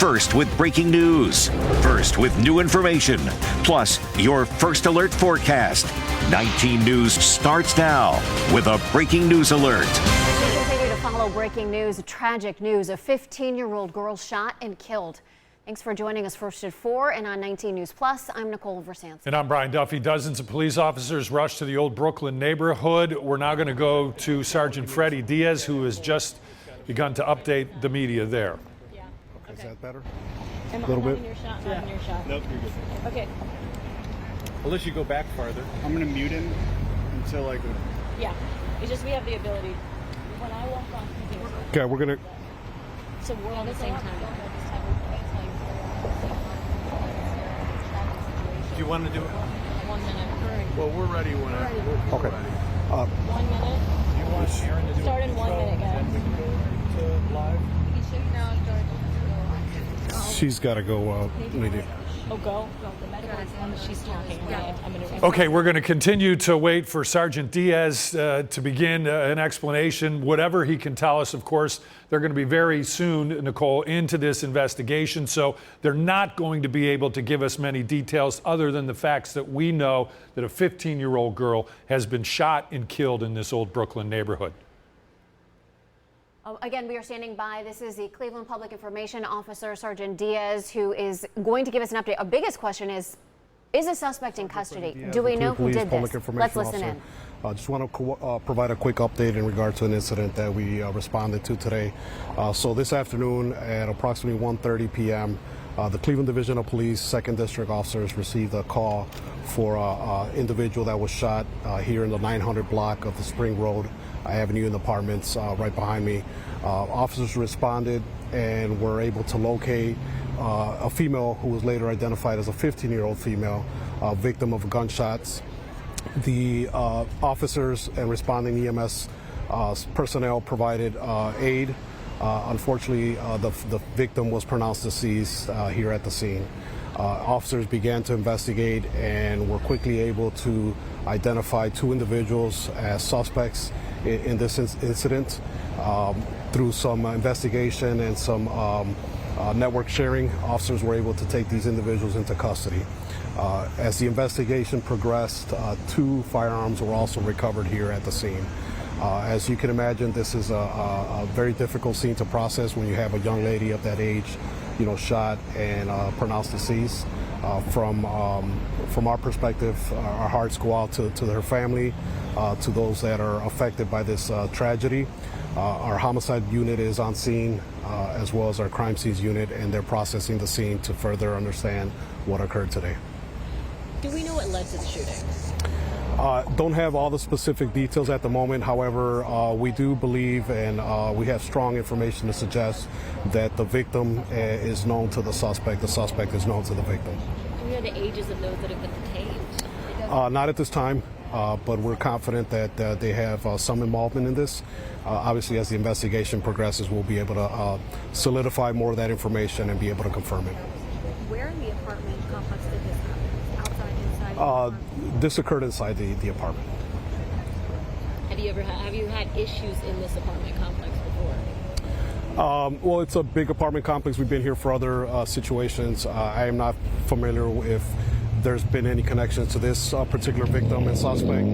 First with breaking news. First with new information. Plus, your first alert forecast. 19 News starts now with a breaking news alert. We continue to follow breaking news, tragic news. A 15-year-old girl shot and killed. Thanks for joining us first at 4 and on 19 News Plus. I'm Nicole Versanza. And I'm Brian Duffy. Dozens of police officers rushed to the old Brooklyn neighborhood. We're now going to go to Sergeant Freddie Diaz, who has just begun to update the media there. Yeah. Okay. Is that better? A little bit? Your shot, not in your shot. Nope, you're good. Okay. Unless you go back farther. I'm going to mute him until I go. Yeah. It's just we have the ability. When I walk on, he goes. Okay, we're going to. So we're on the same time. Do you want to do it? 1 minute. Well, we're ready when I. Okay. 1 minute. You want Aaron to do Start in 1 minute, guys. She's got to go, lady. Oh, go. She's talking. I'm going to. Okay, we're going to continue to wait for Sergeant Diaz to begin an explanation. Whatever he can tell us, of course, they're going to be very soon, Nicole, into this investigation. So they're not going to be able to give us many details other than the facts that we know that a 15-year-old girl has been shot and killed in this old Brooklyn neighborhood. Again, we are standing by. This is the Cleveland Public Information Officer, Sergeant Diaz, who is going to give us an update. Our biggest question is a suspect in custody? Do we know who did this? Let's listen in. I just want to provide a quick update in regard to an incident that we responded to today. So this afternoon at approximately 1:30 p.m., the Cleveland Division of Police 2nd District officers received a call for an individual that was shot here in the 900 block of the Spring Road Avenue in the apartments right behind me. Officers responded and were able to locate a female who was later identified as a 15-year-old female, victim of gunshots. The officers and responding EMS personnel provided aid. Unfortunately, the victim was pronounced deceased here at the scene. Officers began to investigate and were quickly able to identify 2 individuals as suspects in this incident. Through some investigation and some network sharing, officers were able to take these individuals into custody. As the investigation progressed, 2 firearms were also recovered here at the scene. As you can imagine, this is a very difficult scene to process when you have a young lady of that age, shot and pronounced deceased. From our perspective, our hearts go out to her family, to those that are affected by this tragedy. Our homicide unit is on scene, as well as our crime scenes unit, and they're processing the scene to further understand what occurred today. Do we know what led to the shooting? Don't have all the specific details at the moment. However, we do believe and we have strong information to suggest that the victim is known to the suspect. The suspect is known to the victim. Do we know the ages of those that have been detained? Not at this time, but we're confident that they have some involvement in this. Obviously, as the investigation progresses, we'll be able to solidify more of that information and be able to confirm it. Where in the apartment complex did this happen? Outside, inside? This occurred inside the apartment. Have you had issues in this apartment complex before? Well, it's a big apartment complex. We've been here for other situations. I am not familiar if there's been any connections to this particular victim and suspect,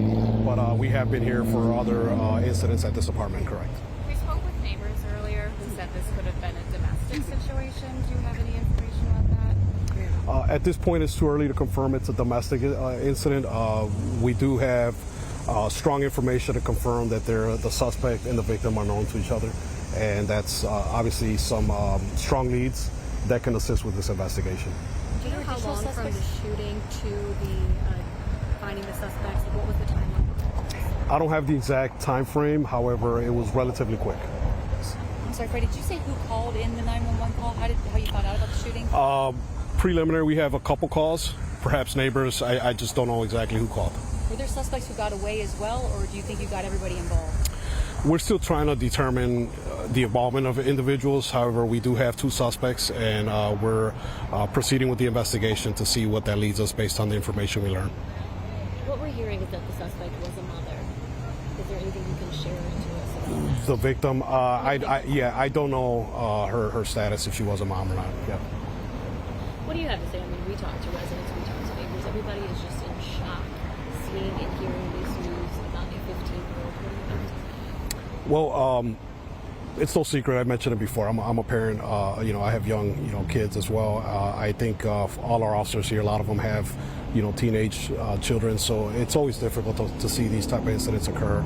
but we have been here for other incidents at this apartment, correct. We spoke with neighbors earlier who said this could have been a domestic situation. Do you have any information about that? At this point, it's too early to confirm it's a domestic incident. We do have strong information to confirm that the suspect and the victim are known to each other, and that's obviously some strong leads that can assist with this investigation. Do you know how long from the shooting to the finding the suspects? What was the timeline? I don't have the exact time frame. However, it was relatively quick. I'm sorry, Freddie, did you say who called in the 911 call? How you found out about the shooting? Preliminary, we have a couple calls, perhaps neighbors. I just don't know exactly who called. Were there suspects who got away as well, or do you think you got everybody involved? We're still trying to determine the involvement of individuals. However, we do have 2 suspects, and we're proceeding with the investigation to see what that leads us based on the information we learn. What we're hearing is that the suspect was a mother. Is there anything you can share to us about The victim, I don't know her status, if she was a mom or not. Yeah. What do you have to say? I mean, we talked to residents, we talked to neighbors. Everybody is just in shock seeing and hearing this news about a 15-year-old. What do you have to say? Well, it's no secret. I mentioned it before. I'm a parent. I have young, kids as well. I think all our officers here, a lot of them have, teenage children. So it's always difficult to see these type of incidents occur.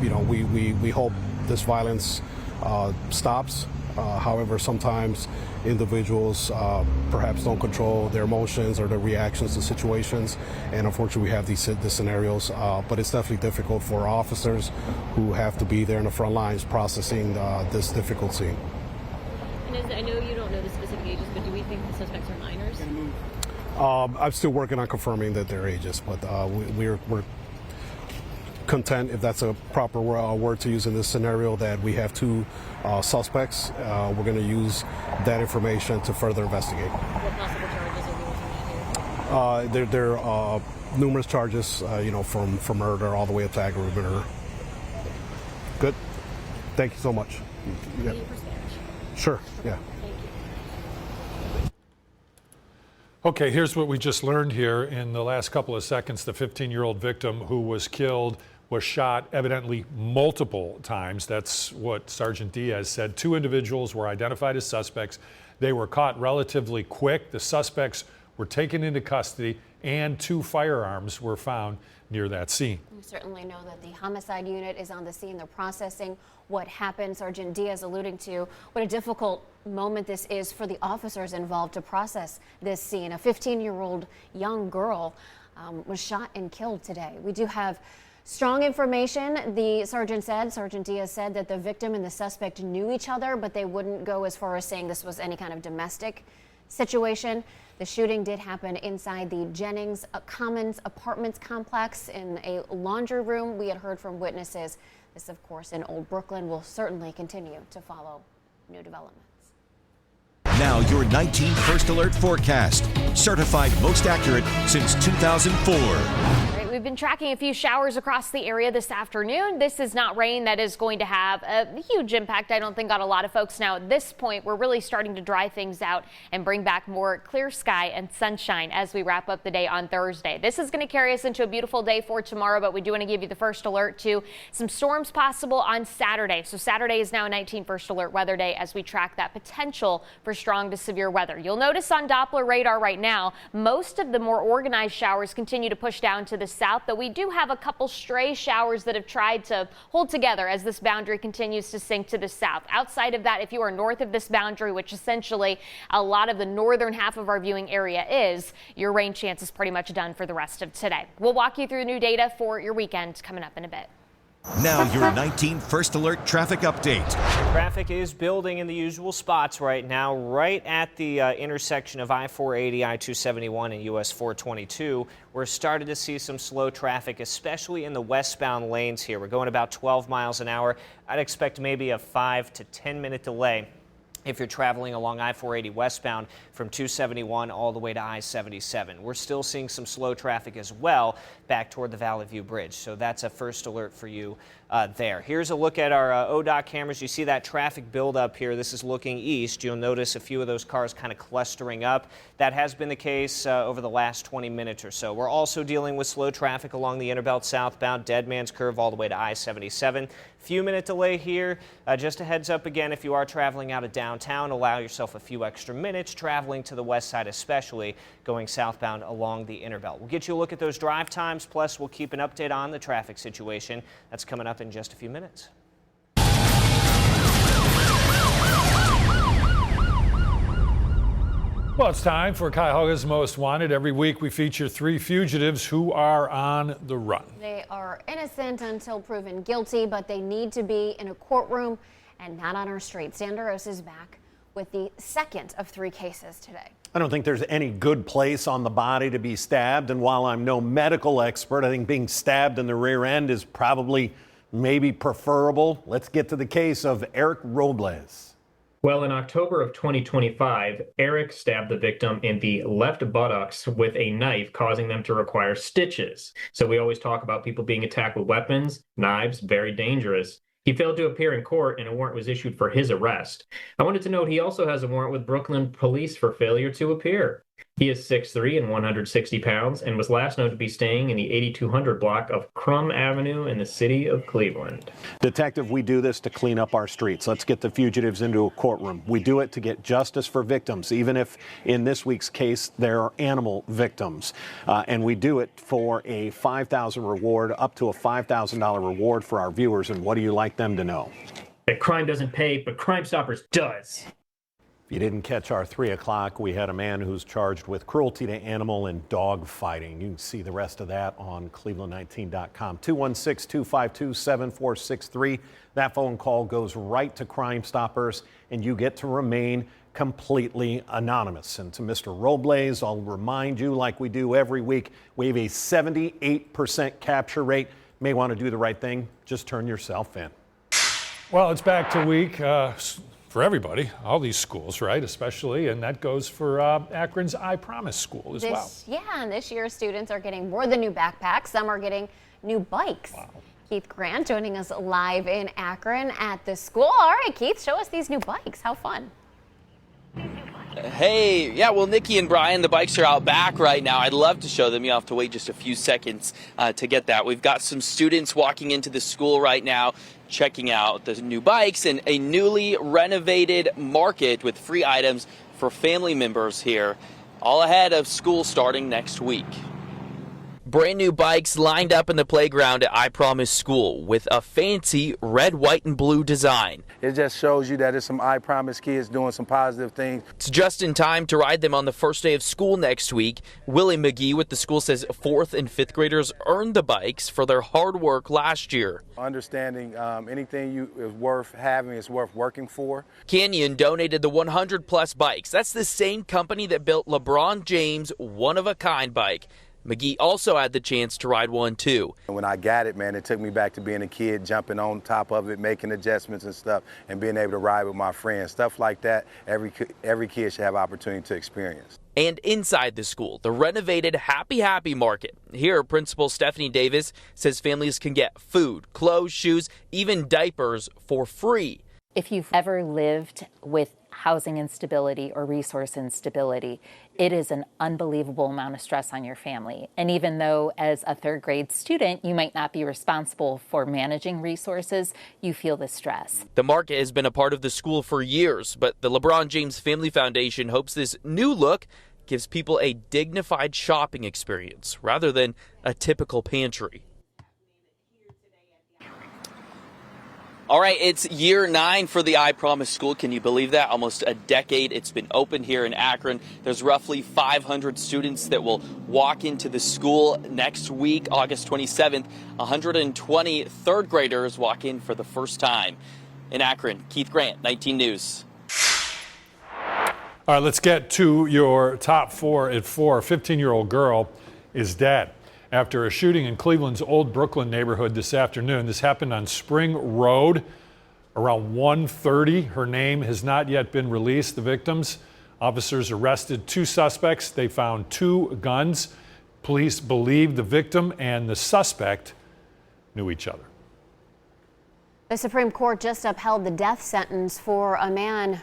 We hope this violence stops. However, sometimes individuals perhaps don't control their emotions or their reactions to situations, and unfortunately we have these scenarios. But it's definitely difficult for officers who have to be there in the front lines processing this difficult scene. And I know you don't know the specific ages, but do we think the suspects are minors? I'm still working on confirming that they're ages, but we're content, if that's a proper word to use in this scenario, that we have two suspects. We're going to use that information to further investigate. What possible charges are we looking at here? There are numerous charges, from murder all the way up to aggravated murder. Good. Thank you so much. Yeah. Sure. Yeah. Okay, here's what we just learned here in the last couple of seconds. The 15-year-old victim who was killed was shot evidently multiple times. That's what Sergeant Diaz said. 2 individuals were identified as suspects. They were caught relatively quick. The suspects were taken into custody, and 2 firearms were found near that scene. We certainly know that the homicide unit is on the scene. They're processing what happened. Sergeant Diaz alluding to what a difficult moment this is for the officers involved to process this scene. A 15-year-old young girl was shot and killed today. We do have strong information. Sergeant Diaz said that the victim and the suspect knew each other, but they wouldn't go as far as saying this was any kind of domestic situation. The shooting did happen inside the Jennings Commons Apartments complex in a laundry room. We had heard from witnesses. This, of course, in Old Brooklyn. Will certainly continue to follow new developments. Now your 19 First Alert forecast, certified most accurate since 2004. We've been tracking a few showers across the area this afternoon. This is not rain that is going to have a huge impact, I don't think, on a lot of folks. Now, at this point, we're really starting to dry things out and bring back more clear sky and sunshine as we wrap up the day on Thursday. This is going to carry us into a beautiful day for tomorrow, but we do want to give you the first alert to some storms possible on Saturday. So Saturday is now a 19 First Alert weather day as we track that potential for strong to severe weather. You'll notice on Doppler radar right now, most of the more organized showers continue to push down to the south, though we do have a couple stray showers that have tried to hold together as this boundary continues to sink to the south. Outside of that, if you are north of this boundary, which essentially a lot of the northern half of our viewing area is, your rain chance is pretty much done for the rest of today. We'll walk you through new data for your weekend coming up in a bit. Now your 19 First Alert traffic update. Traffic is building in the usual spots right now, right at the intersection of I-480, I-271, and US 422. We're starting to see some slow traffic, especially in the westbound lanes here. We're going about 12 miles an hour. I'd expect maybe a 5 to 10 minute delay if you're traveling along I-480 westbound from 271 all the way to I-77. We're still seeing some slow traffic as well back toward the Valley View Bridge. So that's a first alert for you there. Here's a look at our ODOT cameras. You see that traffic buildup here. This is looking east. You'll notice a few of those cars kind of clustering up. That has been the case over the last 20 minutes or so. We're also dealing with slow traffic along the Interbelt southbound, Dead Man's Curve all the way to I-77. Few minute delay here. Just a heads up again, if you are traveling out of downtown, allow yourself a few extra minutes traveling to the west side, especially going southbound along the Interbelt. We'll get you a look at those drive times, plus we'll keep an update on the traffic situation. That's coming up in just a few minutes. Well, it's time for Cuyahoga's Most Wanted. Every week we feature 3 fugitives who are on the run. They are innocent until proven guilty, but they need to be in a courtroom and not on our streets. Sandaros is back with the second of 3 cases today. I don't think there's any good place on the body to be stabbed, and while I'm no medical expert, I think being stabbed in the rear end is probably maybe preferable. Let's get to the case of Eric Robles. Well, in October of 2025, Eric stabbed the victim in the left buttocks with a knife, causing them to require stitches. So we always talk about people being attacked with weapons, knives, very dangerous. He failed to appear in court, and a warrant was issued for his arrest. I wanted to note he also has a warrant with Brooklyn Police for failure to appear. He is 6'3" and 160 pounds and was last known to be staying in the 8200 block of Crum Avenue in the city of Cleveland. Detective, we do this to clean up our streets. Let's get the fugitives into a courtroom. We do it to get justice for victims, even if in this week's case there are animal victims. And we do it for a $5,000 reward, up to a $5,000 reward for our viewers. And what do you like them to know? That crime doesn't pay, but Crime Stoppers does. If you didn't catch our 3 o'clock, we had a man who's charged with cruelty to animal and dog fighting. You can see the rest of that on Cleveland19.com. 216-252-7463. That phone call goes right to Crime Stoppers, and you get to remain completely anonymous. And to Mr. Robles, I'll remind you, like we do every week, we have a 78% capture rate. May want to do the right thing. Just turn yourself in. Well, it's back to week for everybody, all these schools, right, especially, and that goes for Akron's I Promise School as well. Yeah, and this year students are getting more than new backpacks. Some are getting new bikes. Wow. Keith Grant joining us live in Akron at the school. All right, Keith, show us these new bikes. How fun. Hey, yeah, well, Nikki and Brian, the bikes are out back right now. I'd love to show them. You'll have to wait just a few seconds to get that. We've got some students walking into the school right now, checking out the new bikes and a newly renovated market with free items for family members here, all ahead of school starting next week. Brand new bikes lined up in the playground at I Promise School with a fancy red, white, and blue design. It just shows you that it's some I Promise kids doing some positive things. It's just in time to ride them on the first day of school next week. Willie McGee with the school says 4th and 5th graders earned the bikes for their hard work last year. Understanding anything is worth having is worth working for. Canyon donated the 100-plus bikes. That's the same company that built LeBron James' one-of-a-kind bike. McGee also had the chance to ride one, too. When I got it, man, it took me back to being a kid, jumping on top of it, making adjustments and stuff, and being able to ride with my friends. Stuff like that, every kid should have opportunity to experience. And inside the school, the renovated Happy Market. Here, Principal Stephanie Davis says families can get food, clothes, shoes, even diapers for free. If you've ever lived with housing instability or resource instability, it is an unbelievable amount of stress on your family. And even though as a 3rd grade student, you might not be responsible for managing resources, you feel the stress. The market has been a part of the school for years, but the LeBron James Family Foundation hopes this new look gives people a dignified shopping experience rather than a typical pantry. All right, it's year 9 for the I Promise School. Can you believe that? Almost a decade it's been open here in Akron. There's roughly 500 students that will walk into the school next week, August 27th. 120 3rd graders walk in for the first time. In Akron, Keith Grant, 19 News. All right, let's get to your top 4 at 4. A 15-year-old girl is dead after a shooting in Cleveland's Old Brooklyn neighborhood this afternoon. This happened on Spring Road around 1:30. Her name has not yet been released. The victims, officers arrested 2 suspects. They found 2 guns. Police believe the victim and the suspect knew each other. The Supreme Court just upheld the death sentence for a man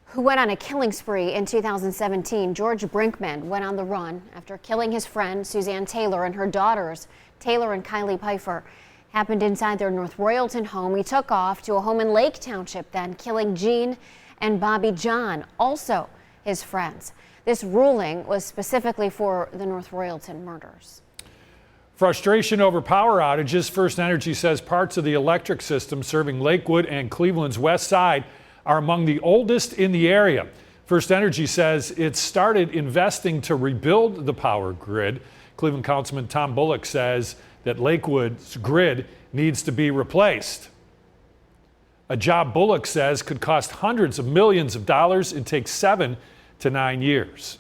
who went on a killing spree in 2017. George Brinkman went on the run after killing his friend Suzanne Taylor and her daughters, Taylor and Kylie Pfeiffer. Happened inside their North Royalton home. He took off to a home in Lake Township, then killing Jean and Bobby John, also his friends. This ruling was specifically for the North Royalton murders. Frustration over power outages. First Energy says parts of the electric system serving Lakewood and Cleveland's west side are among the oldest in the area. First Energy says it started investing to rebuild the power grid. Cleveland Councilman Tom Bullock says that Lakewood's grid needs to be replaced. A job Bullock says could cost hundreds of millions of dollars and take 7 to 9 years.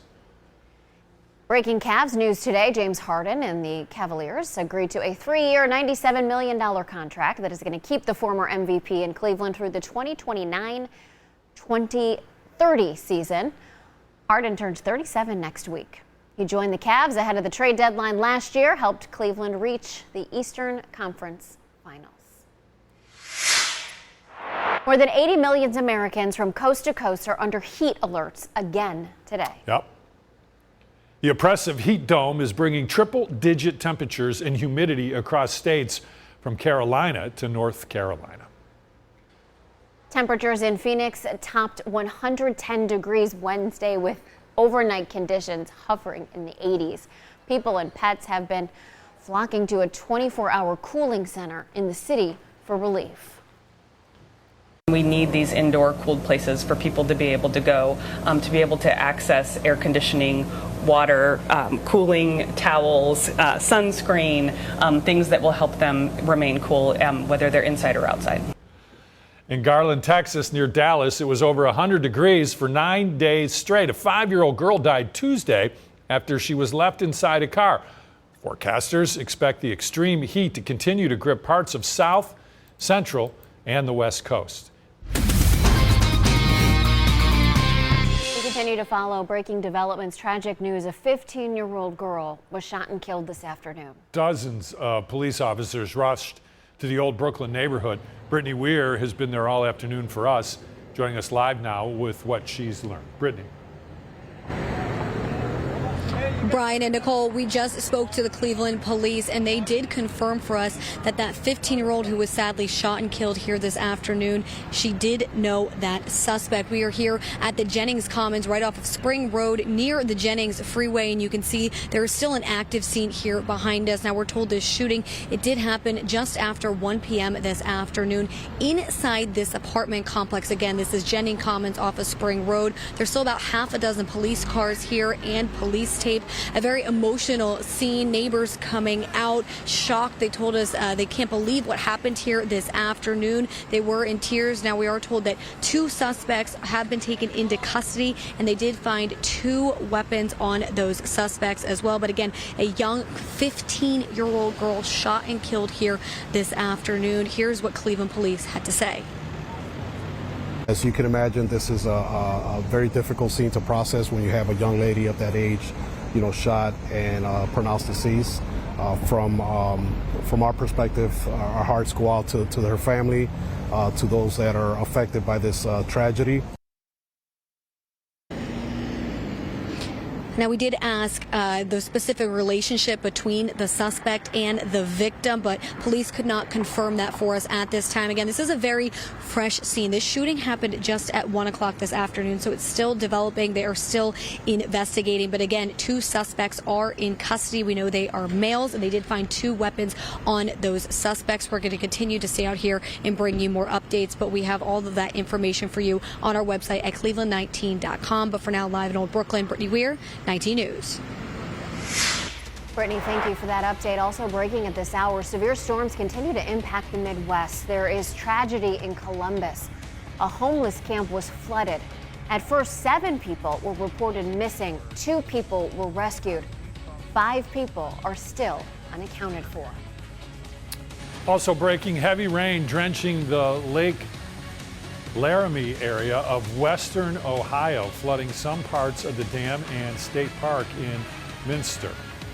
Breaking Cavs news today. James Harden and the Cavaliers agreed to a 3-year, $97 million contract that is going to keep the former MVP in Cleveland through the 2029 2030 season. Harden turns 37 next week. He joined the Cavs ahead of the trade deadline last year, helped Cleveland reach the Eastern Conference Finals. More than 80 million Americans from coast to coast are under heat alerts again today. Yep. The oppressive heat dome is bringing triple-digit temperatures and humidity across states from Carolina to North Carolina. Temperatures in Phoenix topped 110 degrees Wednesday with overnight conditions hovering in the 80s. People and pets have been flocking to a 24-hour cooling center in the city for relief. We need these indoor cooled places for people to be able to go, to be able to access air conditioning, water, cooling towels, sunscreen, things that will help them remain cool, whether they're inside or outside. In Garland, Texas, near Dallas, it was over 100 degrees for 9 days straight. A 5-year-old girl died Tuesday after she was left inside a car. Forecasters expect the extreme heat to continue to grip parts of South, Central, and the West Coast. We continue to follow breaking developments. Tragic news: a 15-year-old girl was shot and killed this afternoon. Dozens of police officers rushed to the Old Brooklyn neighborhood. Brittany Weir has been there all afternoon for us, joining us live now with what she's learned. Brittany. Brian and Nicole, we just spoke to the Cleveland police, and they did confirm for us that 15-year-old who was sadly shot and killed here this afternoon, she did know that suspect. We are here at the Jennings Commons right off of Spring Road near the Jennings Freeway, and you can see there is still an active scene here behind us. Now, we're told this shooting, it did happen just after 1 p.m. this afternoon inside this apartment complex. Again, this is Jennings Commons off of Spring Road. There's still about half a dozen police cars here and police tape. A very emotional scene. Neighbors coming out, shocked. They told us they can't believe what happened here this afternoon. They were in tears. Now, we are told that 2 suspects have been taken into custody, and they did find 2 weapons on those suspects as well. But again, a young 15-year-old girl shot and killed here this afternoon. Here's what Cleveland police had to say. As you can imagine, this is a very difficult scene to process when you have a young lady of that age, shot and pronounced deceased. From our perspective, our hearts go out to her family, to those that are affected by this tragedy. Now, we did ask the specific relationship between the suspect and the victim, but police could not confirm that for us at this time. Again, this is a very fresh scene. This shooting happened just at 1 o'clock this afternoon, so it's still developing. They are still investigating. But again, 2 suspects are in custody. We know they are males, and they did find 2 weapons on those suspects. We're going to continue to stay out here and bring you more updates, but we have all of that information for you on our website at cleveland19.com. But for now, live in Old Brooklyn, Brittany Weir, 19 News. Brittany, thank you for that update. Also breaking at this hour, severe storms continue to impact the Midwest. There is tragedy in Columbus. A homeless camp was flooded. At first, 7 people were reported missing. 2 people were rescued. 5 people are still unaccounted for. Also breaking, heavy rain drenching the Lake Laramie area of western Ohio, flooding some parts of the dam and state park in Minster.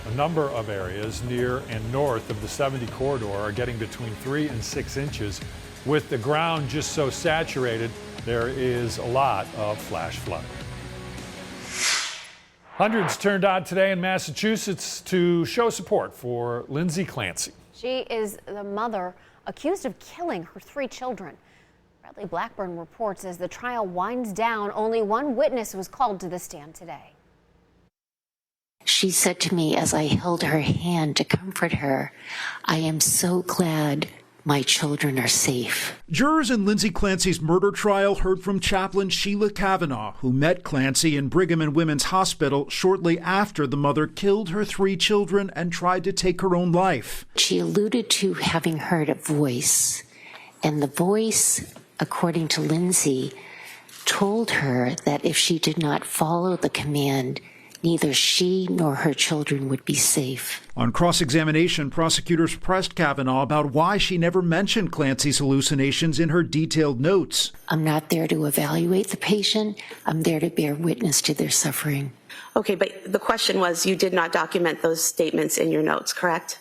A number of areas near and north of the 70 corridor are getting between 3 and 6 inches. With the ground just so saturated, there is a lot of flash flooding. Hundreds turned out today in Massachusetts to show support for Lindsay Clancy. She is the mother accused of killing her 3 children. Bradley Blackburn reports as the trial winds down, only 1 witness was called to the stand today. She said to me as I held her hand to comfort her, "I am so glad my children are safe." Jurors in Lindsay Clancy's murder trial heard from chaplain Sheila Kavanaugh, who met Clancy in Brigham and Women's Hospital shortly after the mother killed her 3 children and tried to take her own life. She alluded to having heard a voice, and the voice, according to Lindsay, told her that if she did not follow the command, neither she nor her children would be safe. On cross-examination, prosecutors pressed Kavanaugh about why she never mentioned Clancy's hallucinations in her detailed notes. I'm not there to evaluate the patient. I'm there to bear witness to their suffering. Okay, but the question was, you did not document those statements in your notes, correct?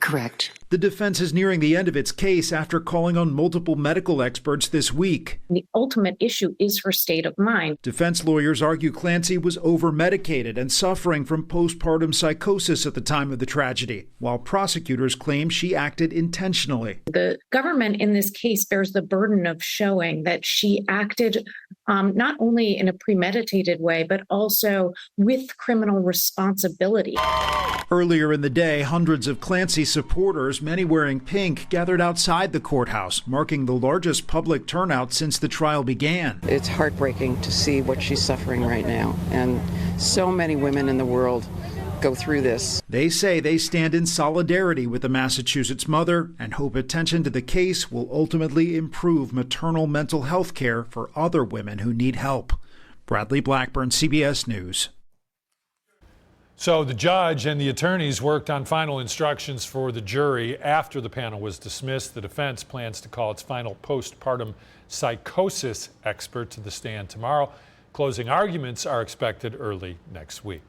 Correct. The defense is nearing the end of its case after calling on multiple medical experts this week. The ultimate issue is her state of mind. Defense lawyers argue Clancy was over-medicated and suffering from postpartum psychosis at the time of the tragedy, while prosecutors claim she acted intentionally. The government in this case bears the burden of showing that she acted not only in a premeditated way, but also with criminal responsibility. Earlier in the day, hundreds of Clancy supporters, many wearing pink, gathered outside the courthouse, marking the largest public turnout since the trial began. It's heartbreaking to see what she's suffering right now, and so many women in the world go through this. They say they stand in solidarity with the Massachusetts mother and hope attention to the case will ultimately improve maternal mental health care for other women who need help. Bradley Blackburn, CBS News. So the judge and the attorneys worked on final instructions for the jury after the panel was dismissed. The defense plans to call its final postpartum psychosis expert to the stand tomorrow. Closing arguments are expected early next week.